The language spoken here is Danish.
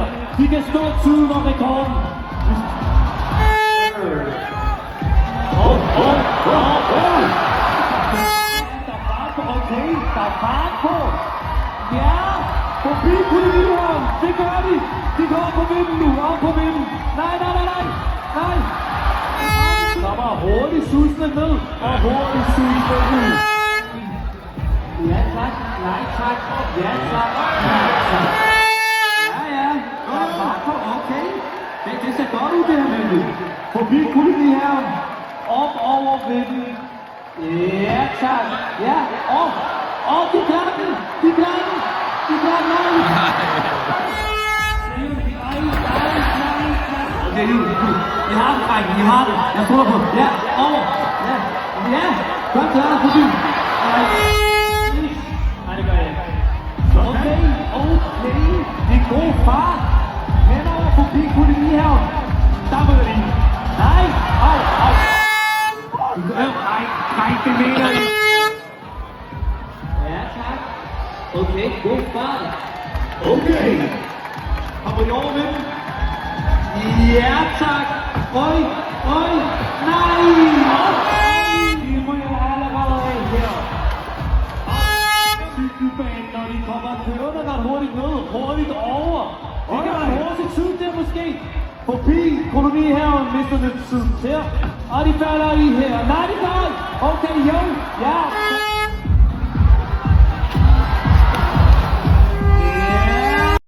her. De kan stå tiden og rekorden. Okay, der er fart på. Ja, forbi kolonihøren. Det gør de. De går på vinden nu. Op på vinden. Nej. Der var hurtigt susende ned. Og hurtigt susende ud. Ja, tak. Nej, tak. Ja, tak. Ja. Der er fart på. Okay. Det ser godt ud, det her nemlig. Forbi kolonihøren. Op over vinden. Ja, tak. Ja, op. De klarer den. Nej. Okay, I har det, drenge. I har det. Jeg tror på. Ja, over. Ja. Godt klaret for din. Nej, det gør jeg ikke. Okay. Det er god fart. Hen over forbi kolonihøren. Der møder de. Nej. Nej, det mener I. Ja, tak. Okay, god fart. Okay. Kommer de over med dem? Ja, tak. Øj. Nej. De ryger allerede af her. Cykelbanen, når de kommer kørende ret hurtigt ned. Hurtigt over. Det kan være en hurtig tid der måske. Forbi kolonihøren mister lidt tid her. Og de falder i her. Nej, de gør. Okay, jo. Ja.